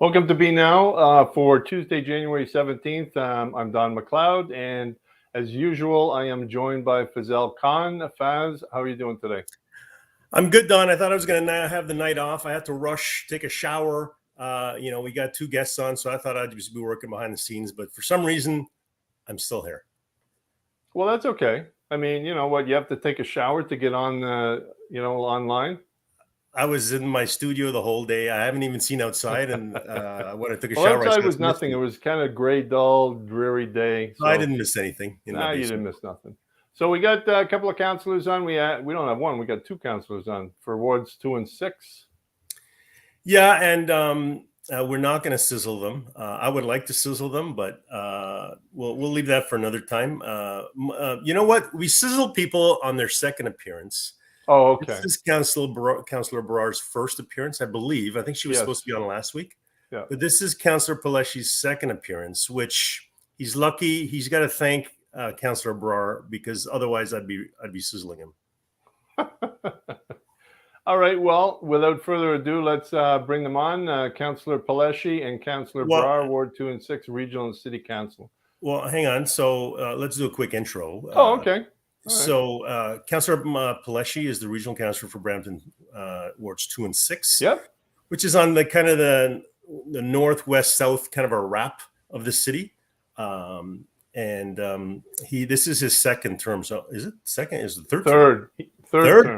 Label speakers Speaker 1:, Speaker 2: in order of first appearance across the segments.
Speaker 1: Welcome to Be Now for Tuesday, January 17th. I'm Don McLeod, and as usual, I am joined by Fazal Khan. Faz, how are you doing today?
Speaker 2: I'm good, Don. I thought I was going to have the night off. I had to rush, take a shower. We got two guests on, so I thought I'd just be working behind the scenes. But for some reason, I'm still here.
Speaker 1: Well, that's okay. I mean, you know what? You have to take a shower to get on, online.
Speaker 2: I was in my studio the whole day. I haven't even seen outside, and when I took a
Speaker 1: Well,
Speaker 2: shower,
Speaker 1: outside was nothing. It was kind of gray, dull, dreary day.
Speaker 2: So I didn't miss anything.
Speaker 1: No, you didn't miss nothing. So we got a couple of councillors on. We don't have one. We got two councillors on for wards 2 and 6.
Speaker 2: Yeah, and we're not going to sizzle them. I would like to sizzle them, but we'll leave that for another time. You know what? We sizzle people on their second appearance.
Speaker 1: Oh, okay.
Speaker 2: This is Councillor Brar's first appearance, I believe. I think she was supposed to be on last week.
Speaker 1: Yeah.
Speaker 2: But this is Councillor Palleschi's second appearance, which he's lucky. He's got to thank Councillor Brar, because otherwise I'd be sizzling him.
Speaker 1: All right. Well, without further ado, let's bring them on. Councillor Palleschi and Councillor Brar, Ward 2 and 6, Regional and City Council.
Speaker 2: Well, hang on. So let's do a quick intro.
Speaker 1: Oh, okay.
Speaker 2: So Councillor Palleschi is the regional councillor for Brampton wards 2 and 6.
Speaker 1: Yep.
Speaker 2: Which is on the kind of the northwest south kind of a wrap of the city. This is his second term. So is it second? Is it third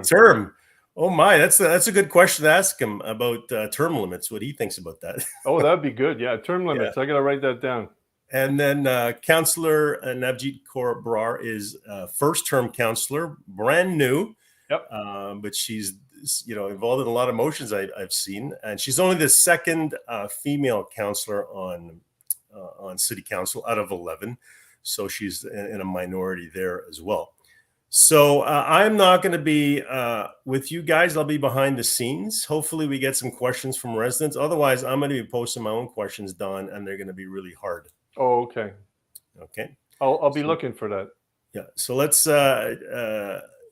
Speaker 2: term? Oh my, that's a good question to ask him about term limits. What he thinks about that.
Speaker 1: Oh, that'd be good. Yeah, term limits. Yeah. I gotta write that down.
Speaker 2: And then Councillor Navjit Kaur Brar is first term councillor, brand new.
Speaker 1: Yep.
Speaker 2: But she's involved in a lot of motions I've seen, and she's only the second female councillor on city council out of 11, so she's in a minority there as well. So I'm not going to be with you guys. I'll be behind the scenes. Hopefully we get some questions from residents. Otherwise, I'm going to be posting my own questions, Don, and they're going to be really hard.
Speaker 1: Oh, okay.
Speaker 2: Okay.
Speaker 1: I'll be looking for that.
Speaker 2: Yeah. So let's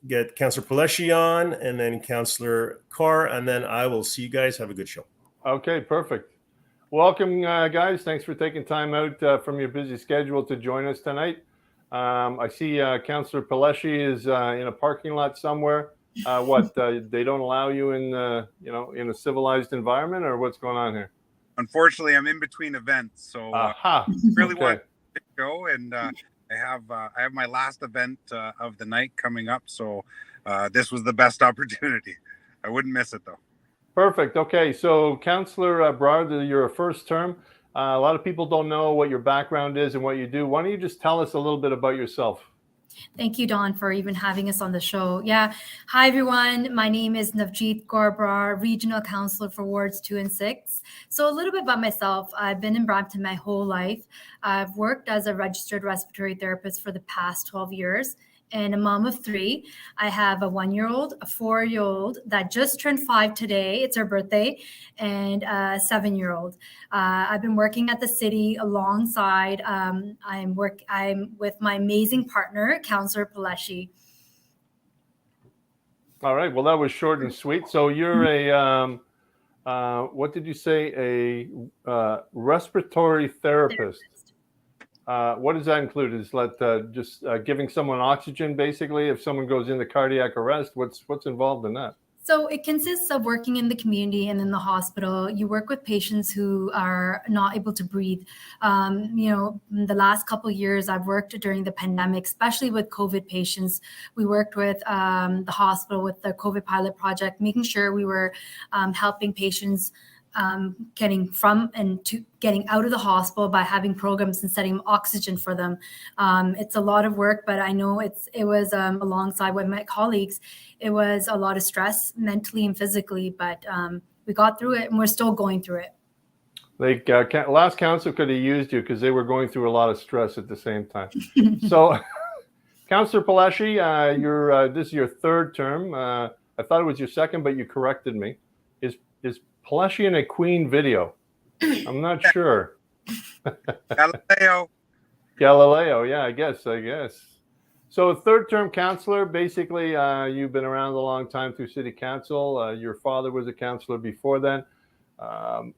Speaker 2: get Councillor Palleschi on, and then Councillor Kaur, and then I will see you guys. Have a good show.
Speaker 1: Okay, perfect. Welcome, guys. Thanks for taking time out from your busy schedule to join us tonight. I see Councillor Palleschi is in a parking lot somewhere. They don't allow you in a civilized environment, or what's going on here?
Speaker 3: Unfortunately, I'm in between events, so really want to go, and I have my last event of the night coming up, so this was the best opportunity. I wouldn't miss it though.
Speaker 1: Perfect. Okay, so Councillor Brar, you're a first term. A lot of people don't know what your background is and what you do. Why don't you just tell us a little bit about yourself?
Speaker 4: Thank you, Don, for even having us on the show. Yeah. Hi, everyone. My name is Navjit Kaur Brar, Regional Councillor for Wards 2 and 6. So a little bit about myself. I've been in Brampton my whole life. I've worked as a registered respiratory therapist for the past 12 years. And a mom of 3. I have a 1-year-old, a 4-year-old that just turned 5 today. It's her birthday, and a 7-year-old. I've been working at the city alongside. I'm with my amazing partner, Councillor Palleschi.
Speaker 1: All right. Well, that was short and sweet. So you're a what did you say? A respiratory therapist. What does that include? Is just giving someone oxygen, basically, if someone goes into cardiac arrest? What's involved in that?
Speaker 4: So it consists of working in the community and in the hospital. You work with patients who are not able to breathe. The last couple of years, I've worked during the pandemic, especially with COVID patients. We worked with the hospital with the COVID pilot project, making sure we were helping patients getting from and to getting out of the hospital by having programs and setting oxygen for them. It's a lot of work, but I know it was alongside with my colleagues. It was a lot of stress mentally and physically, but we got through it, and we're still going through it.
Speaker 1: Like last council could have used you because they were going through a lot of stress at the same time. So, Councillor Palleschi, this is your third term. I thought it was your second, but you corrected me. Is Palleschi in a Queen video? I'm not sure. Galileo, yeah, I guess. So third term councillor, basically you've been around a long time through city council. Your father was a councillor before then.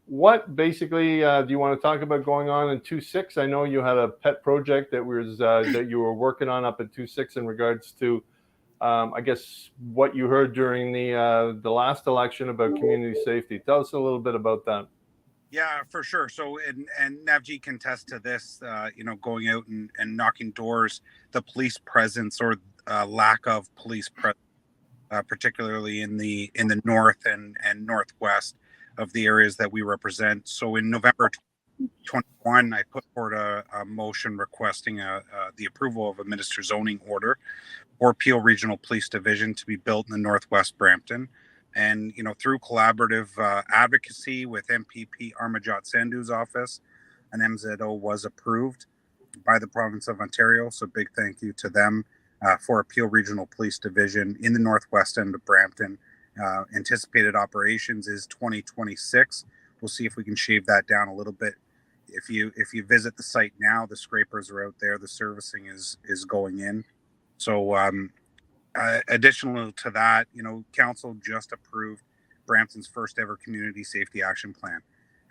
Speaker 1: What basically do you want to talk about going on in 2.6? I know you had a pet project that was that you were working on up at 2.6 in regards to, I guess, what you heard during the last election about community safety. Tell us a little bit about that.
Speaker 3: Yeah, for sure. So, and Navjit can attest to this. Going out and knocking doors, the police presence or lack of police presence, particularly in the north and northwest of the areas that we represent. So, in November 2021, I put forward a motion requesting the approval of a minister zoning order for Peel Regional Police Division to be built in the Northwest Brampton. And, through collaborative advocacy with MPP Armajot Sandhu's office, an MZO was approved by the province of Ontario. So big thank you to them for a Peel Regional Police Division in the northwest end of Brampton. Anticipated operations is 2026. We'll see if we can shave that down a little bit. If you visit the site now, the scrapers are out there. The servicing is going in. So additional to that, council just approved Brampton's first ever community safety action plan.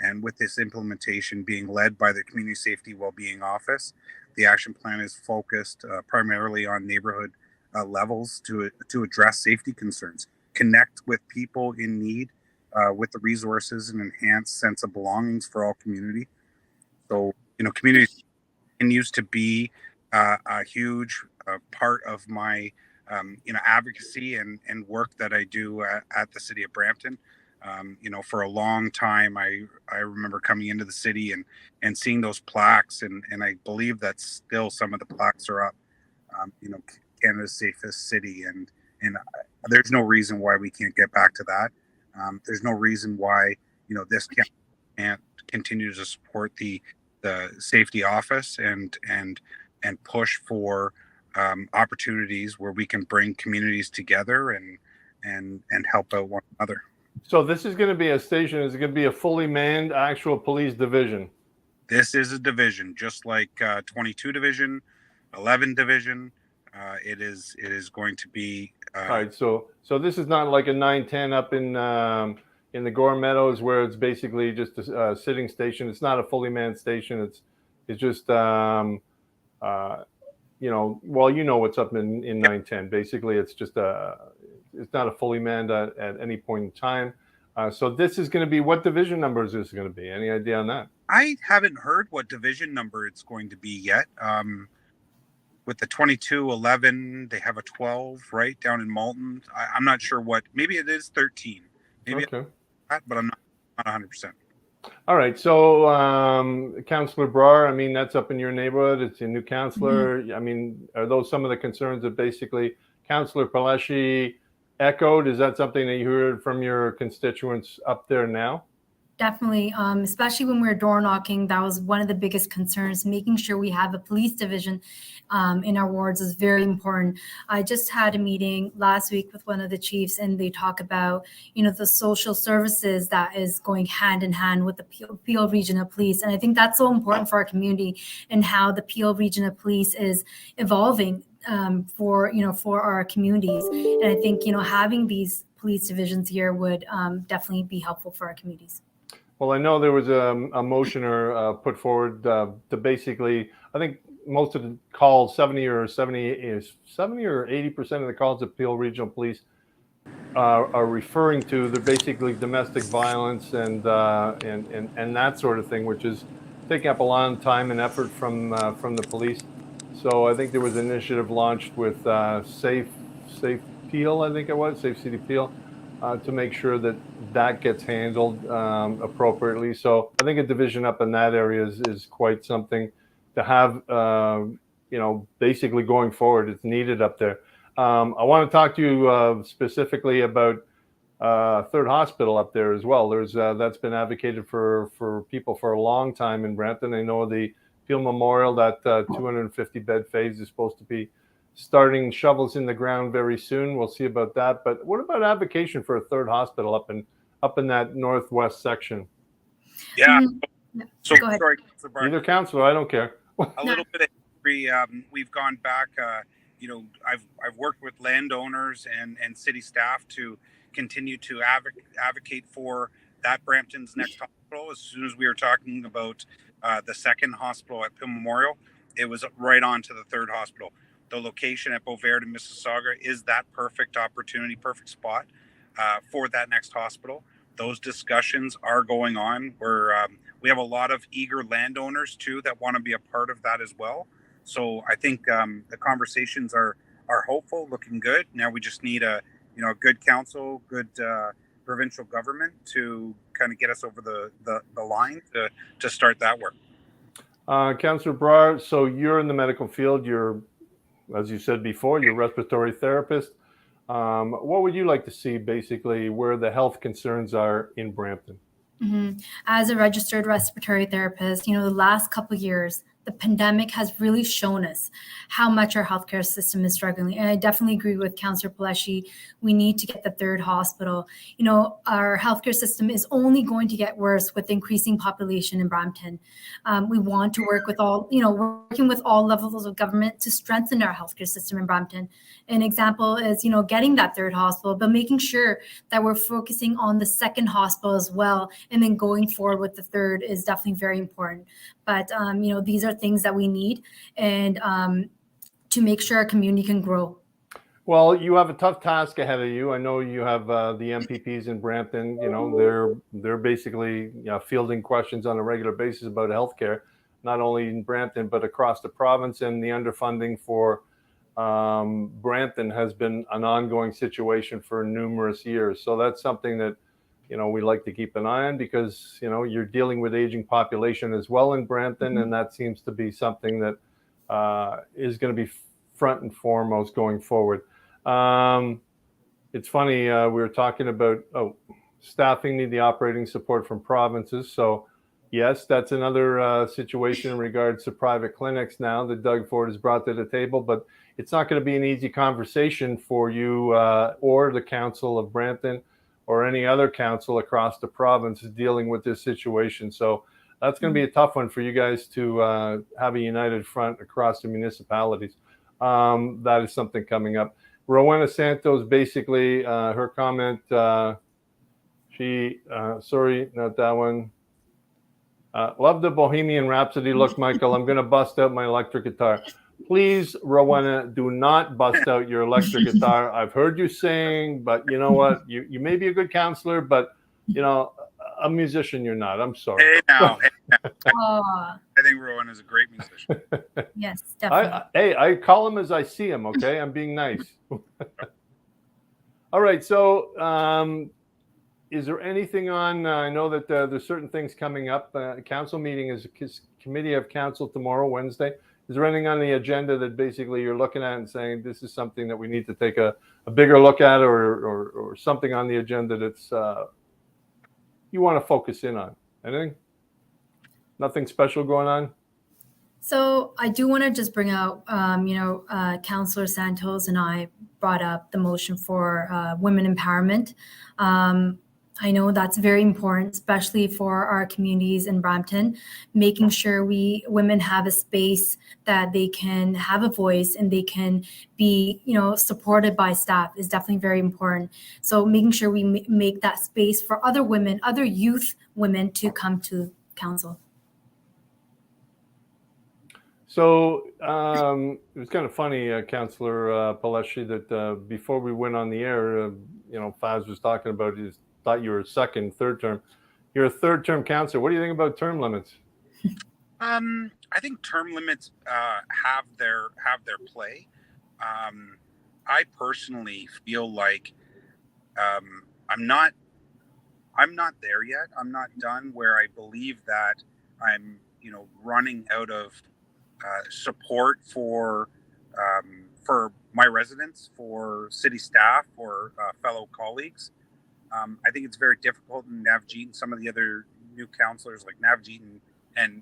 Speaker 3: And with this implementation being led by the Community Safety Wellbeing Office, the action plan is focused primarily on neighborhood levels to address safety concerns, connect with people in need with the resources and enhanced sense of belongings for all community. So, community continues to be a huge part of my advocacy and work that I do at the city of Brampton. For a long time, I remember coming into the city and seeing those plaques, and I believe that still some of the plaques are up. Canada's safest city, and there's no reason why we can't get back to that. There's no reason why this can't continue to support the safety office and push for opportunities where we can bring communities together and help out one another.
Speaker 1: So this is going to be a station. Is it going to be a fully manned actual police division?
Speaker 3: This is a division, just like 22 division, 11 division. It is going to be.
Speaker 1: All right. So this is not like a 910 up in the Gore Meadows where it's basically just a sitting station. It's not a fully manned station. It's just what's up in 910. Basically, it's just it's not a fully manned at any point in time. So this is going to be, what division number is this going to be? Any idea on that?
Speaker 3: I haven't heard what division number it's going to be yet. With the 2211, they have a 12 right down in Malton. I'm not sure what. Maybe it is 13. Maybe,
Speaker 1: okay.
Speaker 3: But I'm not 100%.
Speaker 1: All right. So, Councillor Brar, I mean, that's up in your neighborhood. It's a new councillor. Mm-hmm. I mean, are those some of the concerns that basically Councillor Palleschi echoed? Is that something that you heard from your constituents up there now?
Speaker 4: Definitely, especially when we were door knocking, that was one of the biggest concerns. Making sure we have a police division in our wards is very important. I just had a meeting last week with one of the chiefs, and they talk about, the social services that is going hand in hand with the Peel Regional Police. And I think that's so important for our community and how the Peel Regional Police is evolving for our communities. And I think, having these police divisions here would definitely be helpful for our communities.
Speaker 1: Well, I know there was a motioner put forward to basically, I think most of the calls, 70 or 80% of the calls at Peel Regional Police are referring to, they're basically domestic violence and that sort of thing, which is taking up a lot of time and effort from the police. So I think there was an initiative launched with Safe Peel, I think it was, Safe City Peel, to make sure that gets handled appropriately. So I think a division up in that area is quite something to have, basically going forward. It's needed up there. I want to talk to you specifically about Third Hospital up there as well. There's that's been advocated for people for a long time in Brampton. I know the Peel Memorial, that 250 bed phase is supposed to be starting shovels in the ground very soon. We'll see about that. But what about advocation for a third hospital up in that northwest section?
Speaker 3: Yeah. So
Speaker 4: sorry,
Speaker 1: either councillor, I don't care.
Speaker 3: A little bit of history. We've gone back. I've worked with landowners and city staff to continue to advocate for that Brampton's next hospital, as soon as we were talking about the second hospital at Pill Memorial, it was right on to the third hospital. The location at Beauvert and Mississauga is that perfect opportunity, perfect spot for that next hospital. Those discussions are going on. We have a lot of eager landowners too that want to be a part of that as well. So I think the conversations are hopeful, looking good. Now we just need a good council, good provincial government to kind of get us over the line to start that work.
Speaker 1: Councillor Brar, so you're in the medical field. You're, as you said before, you're a respiratory therapist. What would you like to see, basically, where the health concerns are in Brampton?
Speaker 4: Mm-hmm. As a registered respiratory therapist, the last couple of years, the pandemic has really shown us how much our healthcare system is struggling. And I definitely agree with Councillor Palleschi. We need to get the third hospital. Our healthcare system is only going to get worse with increasing population in Brampton. We want to work with working with all levels of government to strengthen our healthcare system in Brampton. An example is, getting that third hospital, but making sure that we're focusing on the second hospital as well. And then going forward with the third is definitely very important. But, these are things that we need and to make sure our community can grow.
Speaker 1: Well, you have a tough task ahead of you. I know you have the MPPs in Brampton. They're basically fielding questions on a regular basis about healthcare, not only in Brampton, but across the province. And the underfunding for Brampton has been an ongoing situation for numerous years. So that's something that we like to keep an eye on, because, you're dealing with aging population as well in Brampton. Mm-hmm. And that seems to be something that is going to be front and foremost going forward. It's funny, we were talking about staffing need the operating support from provinces. So yes, that's another situation in regards to private clinics now that Doug Ford has brought to the table, but it's not going to be an easy conversation for you or the Council of Brampton or any other council across the province dealing with this situation. So that's going to be a tough one for you guys to have a united front across the municipalities. That is something coming up. Rowena Santos, basically, her comment, sorry, not that one. Love the Bohemian Rhapsody look, Michael. I'm going to bust out my electric guitar. Please, Rowena, do not bust out your electric guitar. I've heard you sing, but you know what? You may be a good counselor, but, a musician you're not. I'm sorry.
Speaker 3: Hey now. I think Rowan is a great musician.
Speaker 4: Yes, definitely.
Speaker 1: I call him as I see him, okay? I'm being nice. All right, so is there anything on, I know that there's certain things coming up. Council meeting is a committee of council tomorrow, Wednesday. Is there anything on the agenda that basically you're looking at and saying this is something that we need to take a bigger look at, or something on the agenda that's you want to focus in on? Anything? Nothing special going on?
Speaker 4: So I do want to just bring out, Councillor Santos and I brought up the motion for women empowerment. I know that's very important, especially for our communities in Brampton, making sure women have a space that they can have a voice and they can be, supported by staff is definitely very important. So making sure we make that space for other women, other youth women to come to council.
Speaker 1: So it was kind of funny, Councillor Palleschi, that before we went on the air, Faz was talking about thought you were second, third term. You're a third term councillor. What do you think about term limits?
Speaker 3: I think term limits have their play. I personally feel like I'm not there yet. I'm not done where I believe that I'm running out of support for my residents, for city staff, for fellow colleagues. I think it's very difficult, and Navjit and some of the other new councillors like Navjit and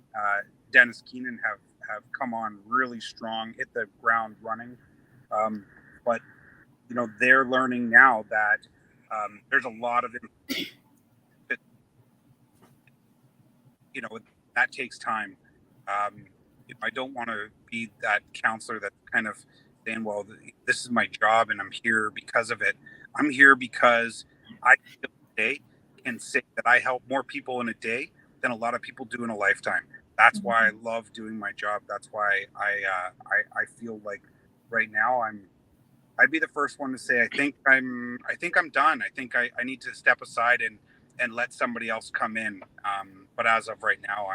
Speaker 3: Dennis Keenan have come on really strong, hit the ground running. But they're learning now that there's a lot of it. That takes time. I don't want to be that counselor that's kind of saying, well, this is my job and I'm here because of it. I'm here because I feel today can say that I help more people in a day than a lot of people do in a lifetime. That's why I love doing my job. That's why I feel like right now I'd be the first one to say I think I'm done. I think I need to step aside and let somebody else come in. But as of right now,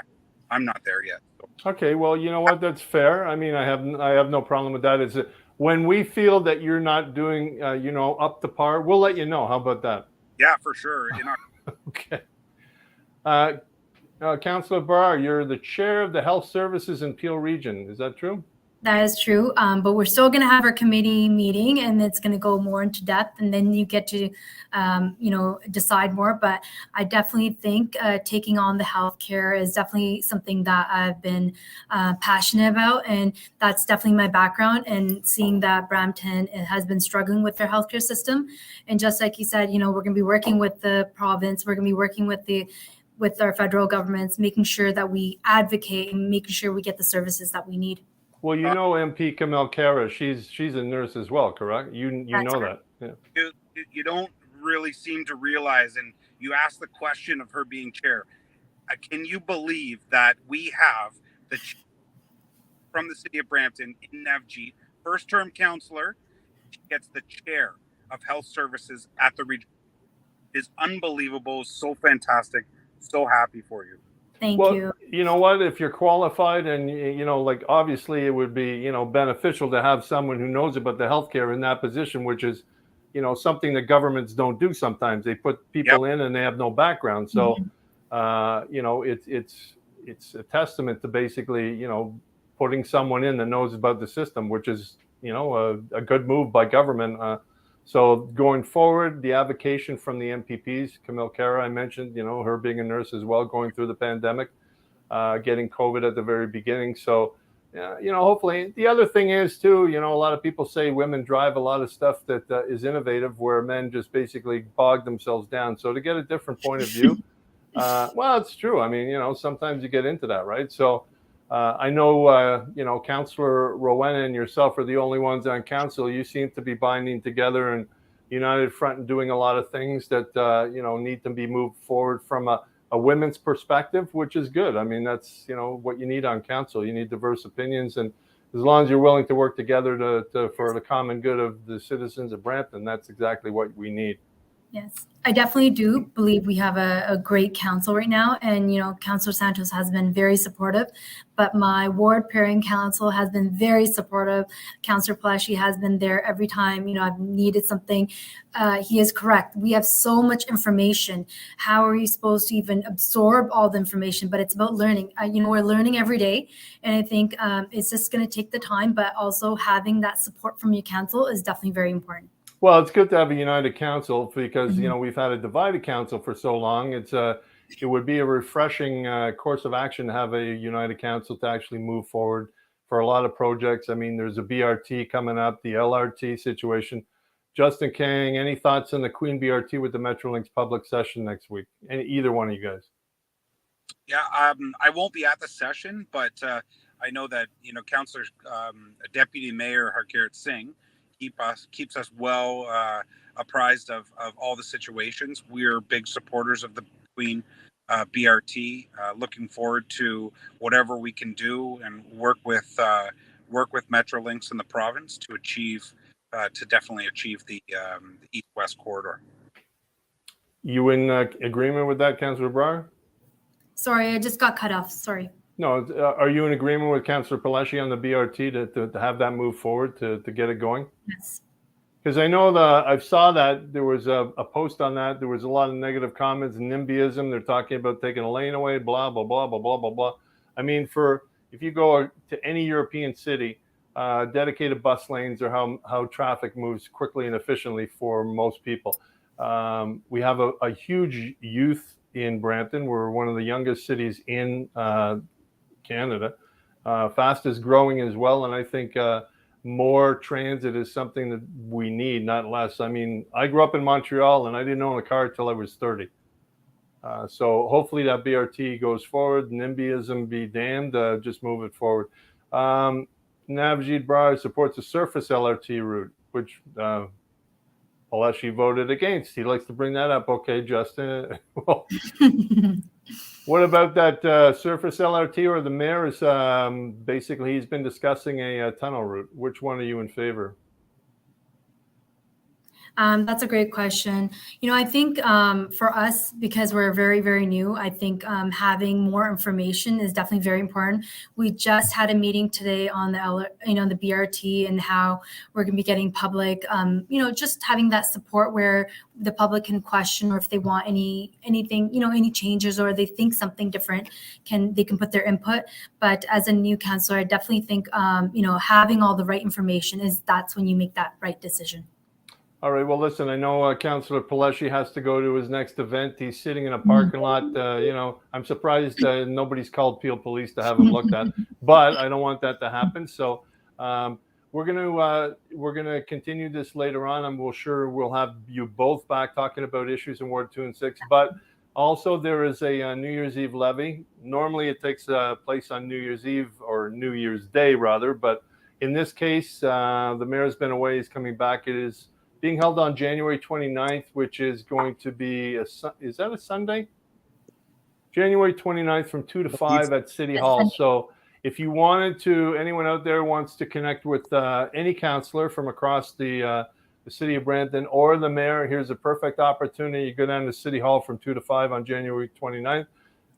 Speaker 3: I'm not there yet. So.
Speaker 1: Okay, well, you know what? That's fair. I mean, I have no problem with that. Is it when we feel that you're not doing up to par, we'll let you know. How about that?
Speaker 3: Yeah, for sure.
Speaker 1: Okay. Councillor Brar, you're the chair of the Health Services in Peel Region. Is that true?
Speaker 4: That is true, but we're still going to have our committee meeting, and it's going to go more into depth, and then you get to, decide more. But I definitely think taking on the healthcare is definitely something that I've been passionate about, and that's definitely my background. And seeing that Brampton has been struggling with their healthcare system, and just like you said, we're going to be working with the province, we're going to be working with our federal governments, making sure that we advocate and making sure we get the services that we need.
Speaker 1: Well, MP Kaur, she's a nurse as well, correct? You know that. Yeah.
Speaker 3: You don't really seem to realize, and you asked the question of her being chair. Can you believe that we have from the city of Brampton in Navjit, first-term councillor, she gets the chair of health services at the region. It is unbelievable, so fantastic, so happy for you.
Speaker 4: Thank you.
Speaker 1: You know what? If you're qualified and, obviously it would be, beneficial to have someone who knows about the healthcare in that position, which is, something that governments don't do sometimes. They put people in and they have no background. So, it's a testament to basically, putting someone in that knows about the system, which is, a good move by government. So going forward, the advocation from the MPPs, Kaur, I mentioned, her being a nurse as well, going through the pandemic, getting COVID at the very beginning. So, hopefully the other thing is too, a lot of people say women drive a lot of stuff that is innovative where men just basically bog themselves down. So to get a different point of view, well, it's true. I mean, sometimes you get into that, right? So I know, Councillor Rowena and yourself are the only ones on council. You seem to be binding together and united front and doing a lot of things that, need to be moved forward from a women's perspective, which is good. I mean, that's, what you need on council. You need diverse opinions. And as long as you're willing to work together for the common good of the citizens of Brampton, that's exactly what we need.
Speaker 4: Yes, I definitely do believe we have a great council right now. And, Councillor Santos has been very supportive, but my ward pairing council has been very supportive. Councillor Palleschi has been there every time, I've needed something. He is correct. We have so much information. How are you supposed to even absorb all the information? But it's about learning. We're learning every day. And I think it's just going to take the time, but also having that support from your council is definitely very important.
Speaker 1: Well, it's good to have a united council because, we've had a divided council for so long. It would be a refreshing course of action to have a united council to actually move forward for a lot of projects. I mean, there's a BRT coming up, the LRT situation. Justin Kang, any thoughts on the Queen BRT with the Metrolinx public session next week? Either one of you guys?
Speaker 3: Yeah, I won't be at the session, but I know that, Councillor Deputy Mayor Harkirat Singh keeps us well apprised of all the situations. We're big supporters of the Queen BRT. Looking forward to whatever we can do and work with Metrolinx in the province to definitely achieve the east-west corridor.
Speaker 1: You in agreement with that, Councillor Brar?
Speaker 4: Sorry, I just got cut off. Sorry.
Speaker 1: No, are you in agreement with Councillor Palleschi on the BRT to have that move forward to get it going?
Speaker 4: Yes.
Speaker 1: Because I know I saw that there was a post on that. There was a lot of negative comments, NIMBYism. They're talking about taking a lane away, blah, blah, blah, blah, blah, blah, blah. I mean, if you go to any European city, dedicated bus lanes are how traffic moves quickly and efficiently for most people. We have a huge youth in Brampton. We're one of the youngest cities in Canada, fastest growing as well. And I think more transit is something that we need, not less. I mean, I grew up in Montreal and I didn't own a car till I was 30. So hopefully that BRT goes forward. NIMBYism be damned, just move it forward. Navjit Brar supports a surface LRT route, which Palleschi voted against. He likes to bring that up. Okay, Justin. Well, what about that surface LRT, or the mayor is basically, he's been discussing a tunnel route. Which one are you in favor?
Speaker 4: That's a great question. I think for us, because we're very, very new, I think having more information is definitely very important. We just had a meeting today on the BRT and how we're going to be getting public, just having that support where the public can question, or if they want anything, any changes, or they think something different, they can put their input. But as a new councillor, I definitely think, having all the right information that's when you make that right decision.
Speaker 1: All right. Well, listen, I know Councillor Palleschi has to go to his next event. He's sitting in a parking lot. I'm surprised nobody's called Peel Police to have him looked at, but I don't want that to happen. So we're gonna continue this later on, and we'll have you both back talking about issues in Ward 2 and 6. But also, there is a New Year's Eve levy. Normally, it takes place on New Year's Eve, or New Year's Day rather. But in this case, the mayor's been away. He's coming back. It is being held on January 29th, which is going to be is that a Sunday? January 29th from 2 to 5 at City Hall. So if you wanted to, anyone out there wants to connect with any councillor from across the city of Brampton or the mayor, here's a perfect opportunity. You go down to City Hall from 2 to 5 on January 29th.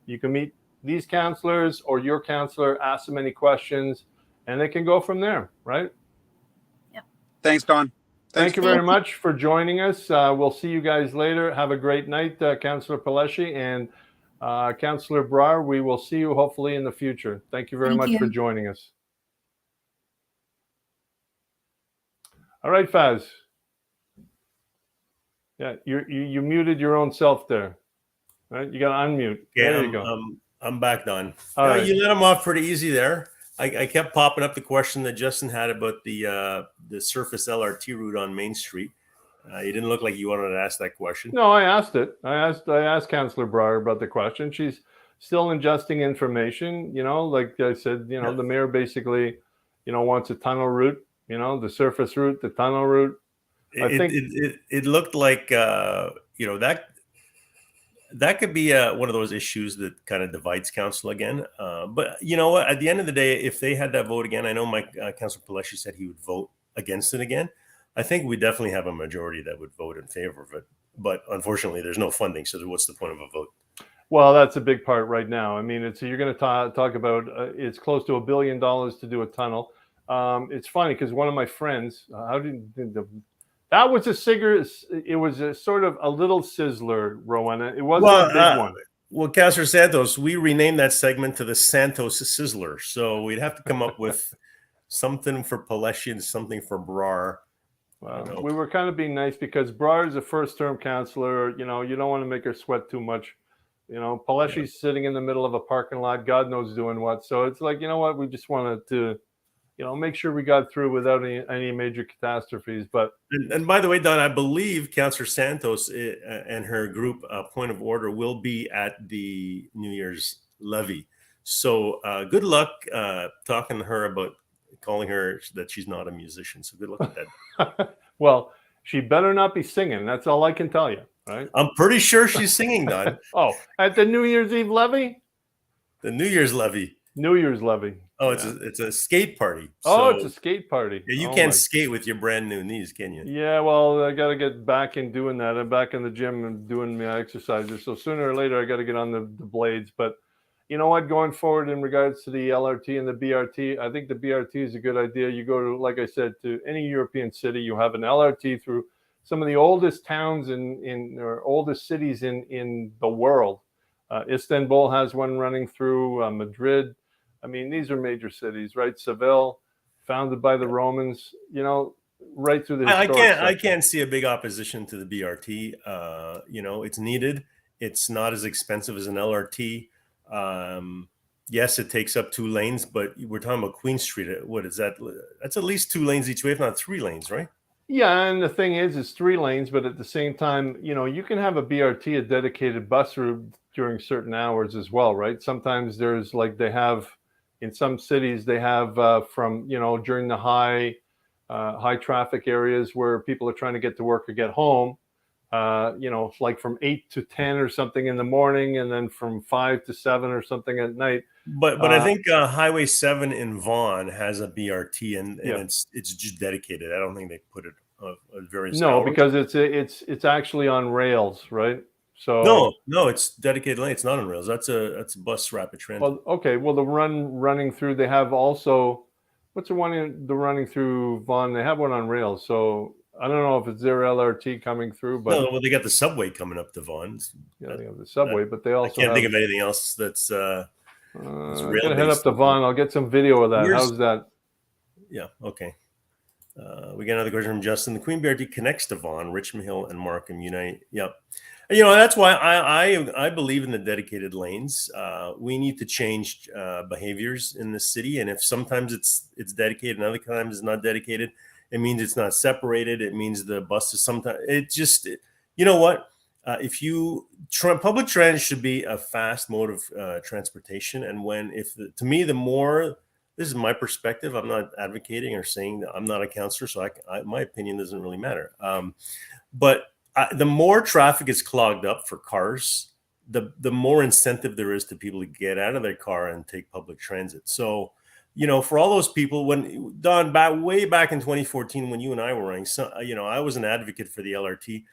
Speaker 1: You can meet these councillors or your councillor, ask them any questions, and they can go from there, right?
Speaker 4: Yeah.
Speaker 3: Thanks, Don.
Speaker 1: Thank you very much for joining us. We'll see you guys later. Have a great night, Councillor Palleschi, and Councillor Brar. We will see you hopefully in the future. Thank you very much for joining us. All right, Faz. Yeah, you muted your own self there, right? You got to unmute.
Speaker 2: Yeah,
Speaker 1: there you go.
Speaker 2: I'm back, Don.
Speaker 1: All right.
Speaker 2: You let him off pretty easy there. I kept popping up the question that Justin had about the surface LRT route on Main Street. You didn't look like you wanted to ask that question.
Speaker 1: No, I asked it. I asked Councillor Brar about the question. She's still ingesting information. Like I said, the mayor basically, wants a tunnel route. The surface route, the tunnel route.
Speaker 2: It looked like that could be one of those issues that kind of divides council again. But you know what? At the end of the day, if they had that vote again, I know my Councillor Palleschi said he would vote against it again. I think we definitely have a majority that would vote in favor of it. But unfortunately, there's no funding. So what's the point of a vote?
Speaker 1: Well, that's a big part right now. I mean, you're going to talk about it's close to $1 billion to do a tunnel. It's funny because one of my friends, that was a cigarette. It was a sort of a little sizzler, Rowena. It wasn't a big one.
Speaker 2: Well, Councillor Santos, we renamed that segment to the Santos Sizzler. So we'd have to come up with something for Palleschi and something for Brar.
Speaker 1: Well, we were kind of being nice because Brar is a first-term councillor. You don't want to make her sweat too much. Palleschi's sitting in the middle of a parking lot. God knows doing what. So it's like, what? We just wanted to, make sure we got through without any major catastrophes. But
Speaker 2: and by the way, Don, I believe Councillor Santos and her group, Point of Order, will be at the New Year's levy. So good luck talking to her about calling her that she's not a musician. So good luck with that.
Speaker 1: Well, she better not be singing. That's all I can tell you. Right?
Speaker 2: I'm pretty sure she's singing, Don.
Speaker 1: Oh, at the New Year's Eve levy?
Speaker 2: The New Year's levy.
Speaker 1: New Year's levy.
Speaker 2: Oh, it's a skate party.
Speaker 1: So, it's a skate party.
Speaker 2: Yeah, you can't skate with your brand new knees, can you?
Speaker 1: Yeah, well, I got to get back in doing that. I'm back in the gym and doing my exercises. So sooner or later, I got to get on the blades. But you know what? Going forward in regards to the LRT and the BRT, I think the BRT is a good idea. You go to, like I said, to any European city, you have an LRT through some of the oldest towns or oldest cities in the world. Istanbul has one running through Madrid. I mean, these are major cities, right? Seville, founded by the Romans, right through the
Speaker 2: I can't see a big opposition to the BRT. It's needed. It's not as expensive as an LRT. Yes, it takes up 2 lanes, but we're talking about Queen Street. What is that? That's at least 2 lanes each way, if not 3 lanes, right?
Speaker 1: Yeah, and the thing is, it's 3 lanes, but at the same time, you can have a BRT, a dedicated bus route during certain hours as well, right? Sometimes there's they have in some cities, they have from, during the high high traffic areas where people are trying to get to work or get home. Like from 8 to 10 or something in the morning, and then from 5 to 7 or something at night.
Speaker 2: But I think Highway 7 in Vaughan has a BRT, and it's just dedicated. I don't think they put it at various hours.
Speaker 1: Because it's actually on rails, right? So
Speaker 2: no, it's dedicated lane. It's not on rails. That's a bus rapid transit.
Speaker 1: Well, okay. Well, the running through, they have also, what's the one running through Vaughan? They have one on rails. So I don't know if it's their LRT coming through, but
Speaker 2: no, well, they got the subway coming up to Vaughan.
Speaker 1: Yeah, they have the subway, but they also
Speaker 2: can't think of anything else that's
Speaker 1: I'm gonna head up to Vaughan. I'll get some video of that. How's that?
Speaker 2: Yeah, okay. We got another question from Justin. The Queen BRT connects to Vaughan, Richmond Hill, and Markham Unite. Yep. That's why I believe in the dedicated lanes. We need to change behaviors in the city, and if sometimes it's dedicated and other times it's not dedicated, it means it's not separated. It means the bus is sometimes you know what? Public transit should be a fast mode of transportation, and to me the more, this is my perspective. I'm not advocating or saying that. I'm not a counselor, so my opinion doesn't really matter. But the more traffic is clogged up for cars, the more incentive there is to people to get out of their car and take public transit. So, for all those people, when Don, way back in 2014, when you and I were running, I was an advocate for the LRT,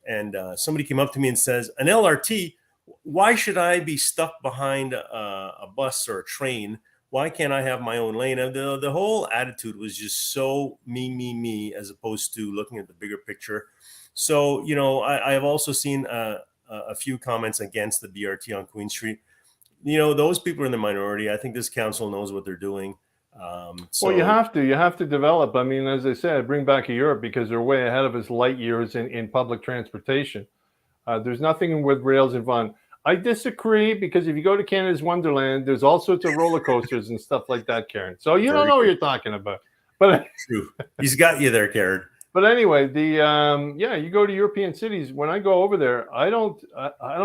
Speaker 2: and somebody came up to me and says, "An LRT, why should I be stuck behind a bus or a train? Why can't I have my own lane?" And the whole attitude was just so me, as opposed to looking at the bigger picture. So, I have also seen a few comments against the BRT on Queen Street. Those people are in the minority. I think this council knows what they're doing.
Speaker 1: Well, you have to develop. I mean, as I said, bring back Europe, because they're way ahead of us light years in public transportation. There's nothing with rails in Vaughan. I disagree, because if you go to Canada's Wonderland, there's all sorts of roller coasters and stuff like that, Karen. So you don't know what you're talking about. But
Speaker 2: true, he's got you there, Karen.
Speaker 1: But anyway, you go to European cities. When I go over there, I don't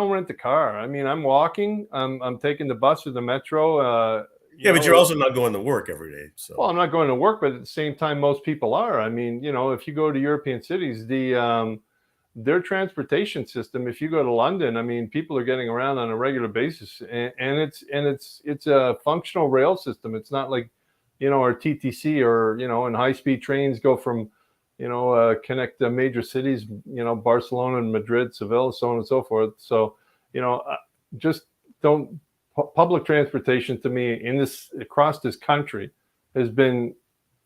Speaker 1: rent a car. I mean, I'm walking. I'm taking the bus or the metro.
Speaker 2: But you're also not going to work every day. So.
Speaker 1: Well, I'm not going to work, but at the same time, most people are. I mean, if you go to European cities, their transportation system. If you go to London, I mean, people are getting around on a regular basis, and it's a functional rail system. It's not like, our TTC or and high-speed trains go from connect the major cities, Barcelona and Madrid, Seville, so on and so forth. So, just don't. Public transportation to me across this country has been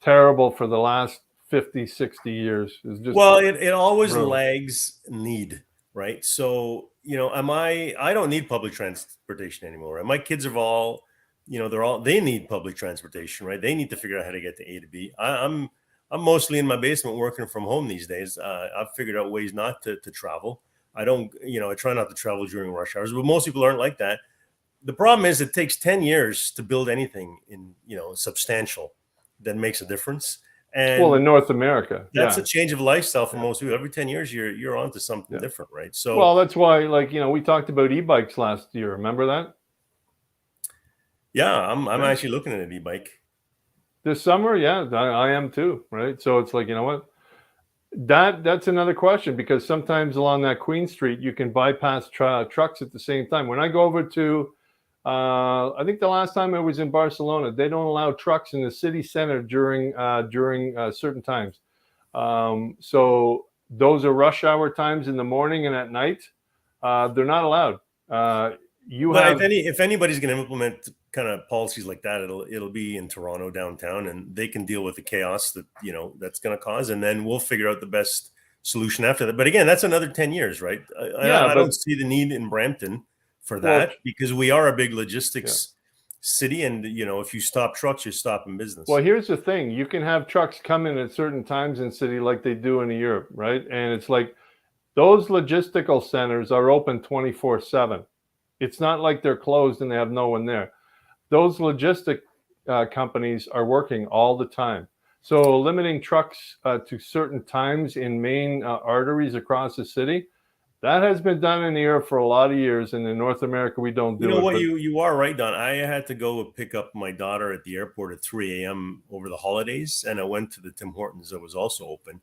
Speaker 1: terrible for the last 50, 60 years. It's just
Speaker 2: it always lags need, right? So, I don't need public transportation anymore. And my kids are all, they need public transportation, right? They need to figure out how to get to A to B. I'm mostly in my basement working from home these days. I've figured out ways not to travel. I don't, I try not to travel during rush hours, but most people aren't like that. The problem is it takes 10 years to build anything in, substantial that makes a difference. And
Speaker 1: in North America,
Speaker 2: that's a change of lifestyle for most people. Every 10 years, you're onto something different, right?
Speaker 1: So, that's why, we talked about e-bikes last year. Remember that?
Speaker 2: Yeah, I'm actually looking at an e-bike
Speaker 1: this summer. Yeah, I am too. Right. So it's like, what? That's another question, because sometimes along that Queen Street, you can bypass trucks at the same time. When I go over to, I think the last time I was in Barcelona, they don't allow trucks in the city center during certain times. So those are rush hour times in the morning and at night. They're not allowed.
Speaker 2: If anybody's going to implement kind of policies like that, it'll be in Toronto downtown, and they can deal with the chaos that that's going to cause, and then we'll figure out the best solution after that. But again, that's another 10 years, right? I don't see the need in Brampton for that, because we are a big logistics city, and if you stop trucks, you're stopping business.
Speaker 1: Well, here's the thing: you can have trucks come in at certain times in city, like they do in Europe, right? And it's like those logistical centers are open 24/7. It's not like they're closed and they have no one there. Those logistic companies are working all the time. So limiting trucks to certain times in main arteries across the city, That has been done in Europe for a lot of years, and in North America we don't do it.
Speaker 2: You know what? You are right, Don. I had to go pick up my daughter at the airport at 3 a.m. over the holidays, and I went to the Tim Hortons that was also open.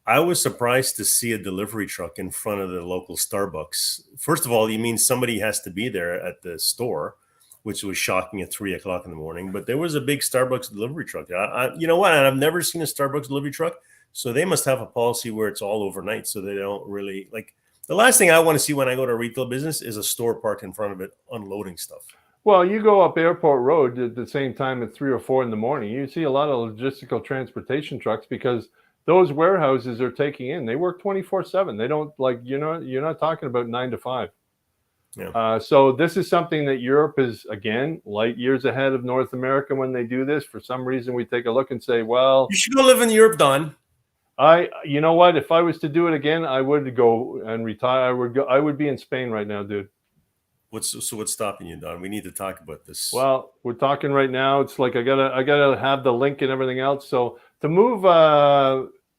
Speaker 2: I was surprised to see a delivery truck in front of the local Starbucks. First of all, you mean somebody has to be there at the store, which was shocking at 3 o'clock in the morning. But there was a big Starbucks delivery truck. You know what? I've never seen a Starbucks delivery truck, so they must have a policy where it's all overnight, so they don't really like. The last thing I want to see when I go to a retail business is a store parked in front of it unloading stuff.
Speaker 1: Well, you go up Airport Road at the same time at 3 or 4 in the morning. You see a lot of logistical transportation trucks because those warehouses are taking in. They work 24/7. They don't you're not talking about 9 to 5.
Speaker 2: Yeah.
Speaker 1: So this is something that Europe is, again, light years ahead of North America when they do this. For some reason, we take a look and say, well,
Speaker 2: you should go live in Europe, Don.
Speaker 1: You know what? If I was to do it again, I would go and retire. I would be in Spain right now, dude.
Speaker 2: What's stopping you, Don? We need to talk about this.
Speaker 1: Well, we're talking right now. It's like I gotta have the link and everything else. So to move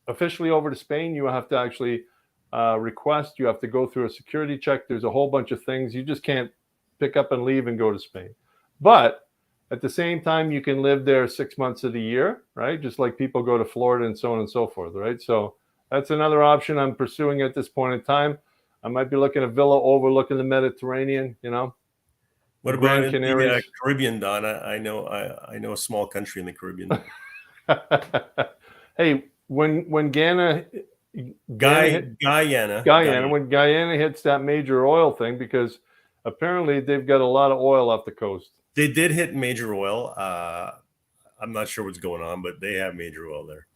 Speaker 1: officially over to Spain, you have to actually request. You have to go through a security check. There's a whole bunch of things. You just can't pick up and leave and go to Spain. But at the same time, you can live there 6 months of the year, right? Just like people go to Florida and so on and so forth, right? So that's another option I'm pursuing at this point in time. I might be looking at a villa overlooking the Mediterranean, you know.
Speaker 2: What about the Caribbean, Don? I know a small country in the Caribbean.
Speaker 1: Hey, when Guyana, when Guyana hits that major oil thing, because apparently they've got a lot of oil off the coast.
Speaker 2: They did hit major oil. I'm not sure what's going on, but they have major oil there.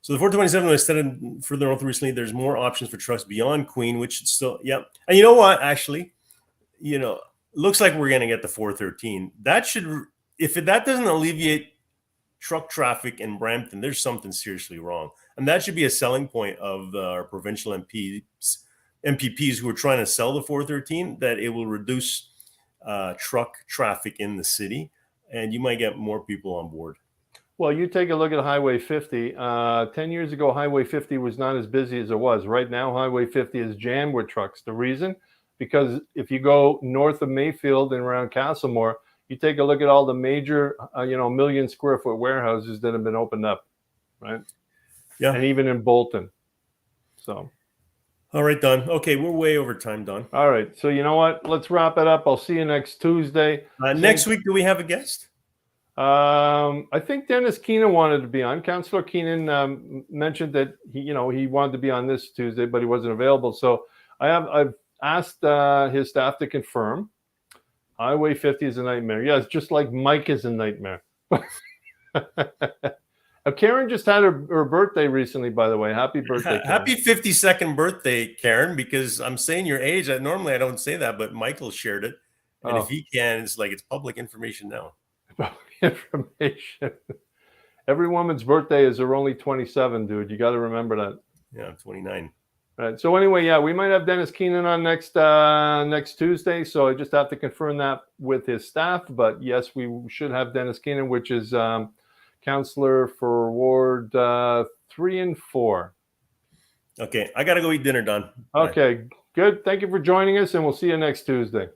Speaker 2: So the 427 was extended further north recently. There's more options for trucks beyond Queen, which is still, yeah. And you know what? Actually, looks like we're going to get the 413. That should, if that doesn't alleviate truck traffic in Brampton, there's something seriously wrong. And that should be a selling point of our provincial MPPs who are trying to sell the 413, that it will reduce truck traffic in the city, and you might get more people on board.
Speaker 1: Well, you take a look at Highway 50. 10 years ago, Highway 50 was not as busy as it was. Right now, Highway 50 is jammed with trucks. The reason? Because if you go north of Mayfield and around Castlemore, you take a look at all the major, million square foot warehouses that have been opened up, right?
Speaker 2: Yeah.
Speaker 1: And even in Bolton. So.
Speaker 2: All right, Don. Okay, we're way over time, Don.
Speaker 1: All right. So you know what? Let's wrap it up. I'll see you next Tuesday.
Speaker 2: Next week, do we have a guest?
Speaker 1: I think Dennis Keenan wanted to be on. Councillor Keenan mentioned that he wanted to be on this Tuesday, but he wasn't available. So I've asked his staff to confirm. Highway 50 is a nightmare. Yes, just like Mike is a nightmare. Karen just had her birthday recently, by the way. Happy birthday, Karen.
Speaker 2: Happy 52nd birthday, Karen, because I'm saying your age. Normally I don't say that, but Michael shared it. And if he can, it's like it's public information now.
Speaker 1: Information. Every woman's birthday is her only 27, dude. You got to remember that.
Speaker 2: Yeah, 29.
Speaker 1: Right. So anyway, yeah, we might have Dennis Keenan on next Tuesday. So I just have to confirm that with his staff. But yes, we should have Dennis Keenan, which is councillor for Ward 3 and 4.
Speaker 2: Okay, I gotta go eat dinner, Don.
Speaker 1: Okay, bye. Good. Thank you for joining us, and we'll see you next Tuesday.